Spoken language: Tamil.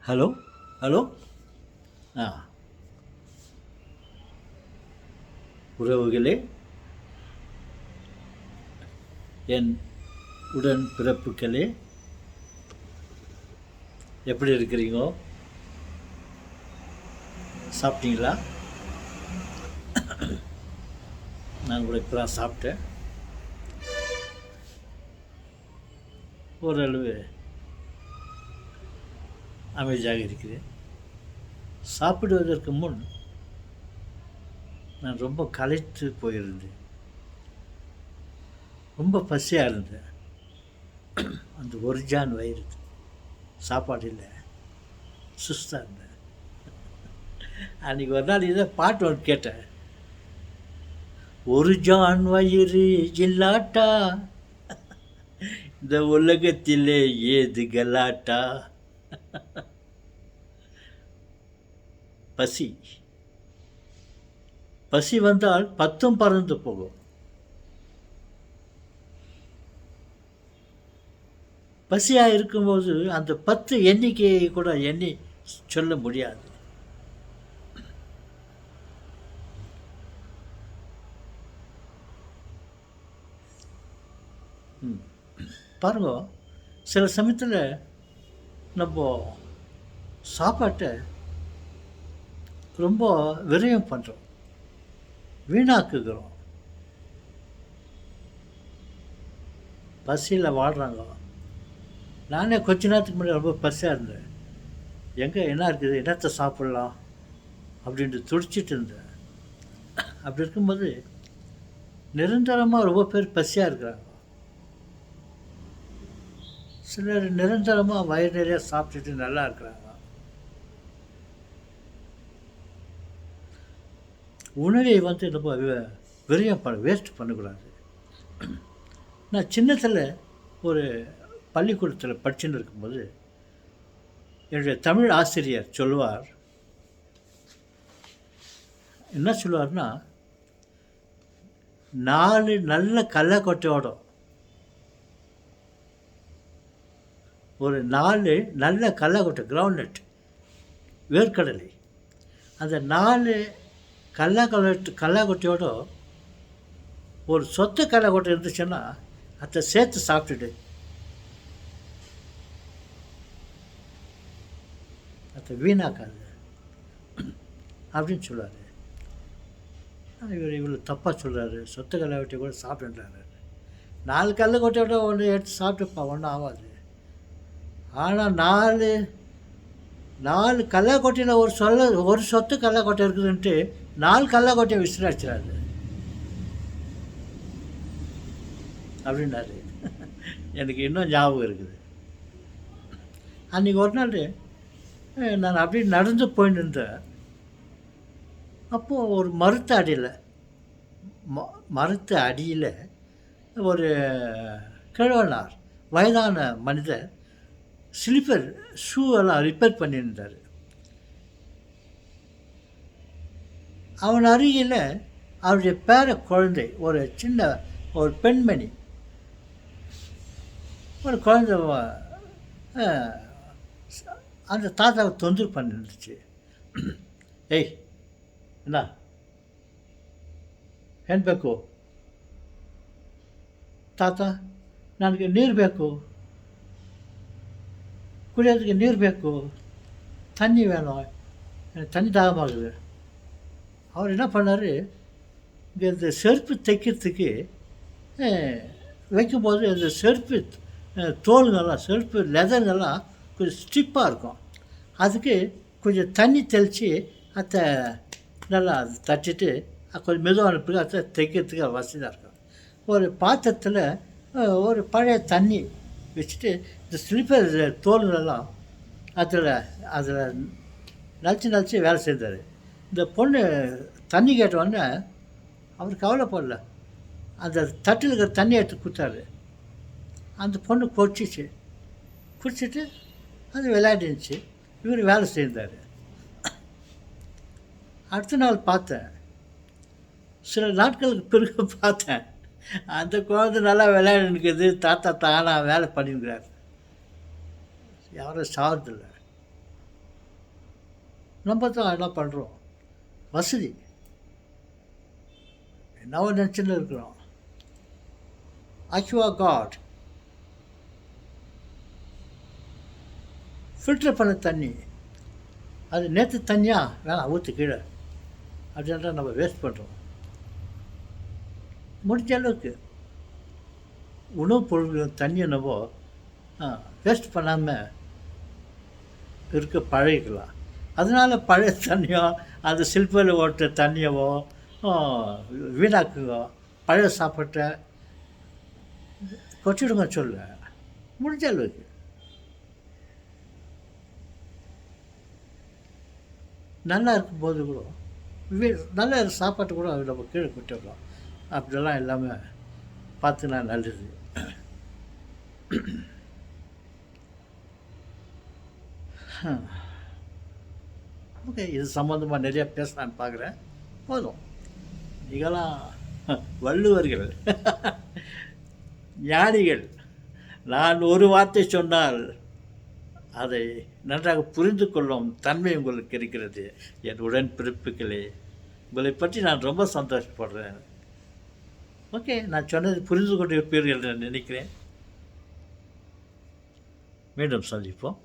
Hello hello. ஆ, உறவுகளே, என் உடன் பிறப்புகளே, எப்படி இருக்கிறீங்கோ? சாப்பிட்டீங்களா? நான் கூட இப்போ தான் சாப்பிட்டேன். ஓரளவு அமைதியாக இருக்கிறேன். சாப்பிடுவதற்கு முன் நான் ரொம்ப களைத்து போயிருந்தேன். ரொம்ப பசியாக இருந்தேன். அந்த ஒரு ஜான் வயிறு சாப்பாடு இல்லை, சுஸ்தாக இருந்தேன். அன்றைக்கி ஒரு நாள் இதை பாட்டு ஒன்று கேட்டேன். ஒரு ஜான் வயிறு இல்லாட்டா இந்த உலகத்திலே ஏது கலாட்டா. பசி பசி வந்தால் பத்தும் பறந்து போகும். பசியாக இருக்கும்போது அந்த 10 எண்ணிக்கையை கூட எண்ணி சொல்ல முடியாது. பாருங்க, சில சமயத்தில் நம்ம சாப்பாட்டை ரொம்ப விரயம் பண்ணுறோம், வீணாக்குகிறோம். பசியில் வாழ்கிறாங்க. நானே கொஞ்ச நேரத்துக்கு முன்னாடி ரொம்ப பசியாக இருந்தேன். எங்கே என்ன இருக்குது, என்னத்தை சாப்பிட்லாம் அப்படின்ட்டு துடிச்சிட்டு இருந்தேன். அப்படி இருக்கும்போது நிரந்தரமாக ரொம்ப பேர் பசியாக இருக்கிறாங்க. சிலர் நிரந்தரமாக வயிறு நிறையா சாப்பிட்டுட்டு நல்லா இருக்கிறாங்க. உணவை நம்ம விரயம் வேஸ்ட் பண்ணக்கூடாது. நான் சின்னத்தில் ஒரு பள்ளிக்கூடத்தில் படிச்சுன்னு இருக்கும்போது என்னுடைய தமிழ் ஆசிரியர் சொல்லுவார். என்ன சொல்லுவார்னா, 4 நல்ல கடலக்கொட்டையோட ஒரு 4 நல்ல கடலக்கொட்டை, கிரவுண்ட்நட், வேர்க்கடலை, அந்த 4 கடலக்கொட்டையோட ஒரு சொத்த கடலக்கொட்டை இருந்துச்சுன்னா அதை சேர்த்து சாப்பிட்டுட்டு அதை வீணாக்காது அப்படின்னு சொல்லுவார். இவ்வளோ தப்பாக சொல்கிறாரு, சொத்த கடலக்கொட்டையை கூட சாப்பிட்டுன்றாரு. 4 கடலக்கொட்டையோட ஒன்று எடுத்து சாப்பிட்டுப்பா, ஒன்றும் ஆகாது. ஆனால் 4 கடலக்கொட்டையில் ஒரு சொத்து கடலக்கொட்டை இருக்குதுன்ட்டு 4 கடலக்கொட்டையை விசிறாச்சிடாது அப்படின்னாரு. எனக்கு இன்னும் ஞாபகம் இருக்குது. அன்றைக்கி ஒரு நாள் நான் அப்படியே நடந்து போயின்னு இருந்தேன். அப்போது ஒரு மரத்து அடியில் ஒரு கிழவனார், வயதான மனிதர், ஸ்லிப்பர் ஷூவெல்லாம் ரிப்பேர் பண்ணியிருந்தார். அவன் அருகில் அவருடைய பேர குழந்தை, ஒரு பெண்மணி, ஒரு குழந்தை அந்த தாத்தாவை தொந்தரவு பண்ணிருந்துச்சு. ಏಯ್ என்ன ಏನು ಬೇಕು ತಾತ, ನನಗೆ ನೀರು ಬೇಕು, ಕುಡಿಯೋದಕ್ಕೆ ನೀರು ಬೇಕು, தண்ணி வேணும், எனக்கு தண்ணி தாகமாகுது. அவர் என்ன பண்ணார், இங்கே இந்த செருப்பு தைக்கிறதுக்கு வைக்கும்போது இந்த செருப்பு தோலுங்கெல்லாம், செருப்பு லெதருங்கெல்லாம் கொஞ்சம் ஸ்டிப்பாக இருக்கும். அதுக்கு கொஞ்சம் தண்ணி தெளித்து அதை நல்லா தட்டிட்டு கொஞ்சம் மெதுவாக அனுப்பி அதை தைக்கிறதுக்கு வசதியாக இருக்கும். ஒரு பாத்திரத்தில் ஒரு பழைய தண்ணி வச்சுட்டு இந்த ஸ்லிப்பர் தோலுங்களெல்லாம் அதில் நலிச்சு வேலை செய்தார். இந்த பொண்ணு தண்ணி கேட்டவுடனே அவர் கவலைப்படல, அந்த தட்டில் இருக்கிற தண்ணி எடுத்து கொடுத்தாரு. அந்த பொண்ணு குடிச்சிட்டு அது விளையாடிருந்துச்சு. இவர் வேலை செய்தார். அடுத்த நாள் பார்த்தேன், சில நாட்களுக்கு பிறகு பார்த்தேன், அந்த குழந்தை நல்லா விளையாடினுக்குது, தாத்தா தானாக வேலை பண்ணிக்கிறார். யாரும் சாவதில்லை. நம்ம தான் என்ன பண்ணுறோம், வசதி என்னவோ நினச்சின்னு இருக்கிறோம். அக்வா காட் ஃபில்டர் பண்ண தண்ணி, அது நேற்று தண்ணியாக வேணாம் ஊற்று கீழே அப்படின்றா நம்ம வேஸ்ட் பண்ணுறோம். முடிஞ்ச அளவுக்கு உணவுப் பொருட்கள் தண்ணியை நம்ம வேஸ்ட் பண்ணாமல் இருக்க பழகிக்கலாம். அதனால் பழைய தண்ணியோ அந்த சில்பரில் ஓட்ட தண்ணியவோ வீணாக்குங்க. பழைய சாப்பாட்டை கொச்சிடுங்க சொல்ல முடிஞ்ச அளவுக்கு. நல்லா இருக்கும்போது கூட நல்ல சாப்பாட்டு கூட நம்ம கீழே கொட்டிடலாம். அப்படிலாம் இல்லாமல் பார்த்துனா நல்லது. ஓகே, இது சம்மந்தமாக நிறையா பேசலான்னு பார்க்குறேன். போதும். நீங்களாம் வள்ளுவர்கள், ஞானிகள். நான் ஒரு வார்த்தை சொன்னால் அதை நன்றாக புரிந்து கொள்ளும் தன்மை உங்களுக்கு இருக்கிறது. என் உடன்பிறப்புகளே, உங்களை பற்றி நான் ரொம்ப சந்தோஷப்படுறேன். ஓகே, நான் சொன்னது புரிந்து கொண்டிருப்பீர்கள் என்று நினைக்கிறேன். மீண்டும் சந்திப்போம்.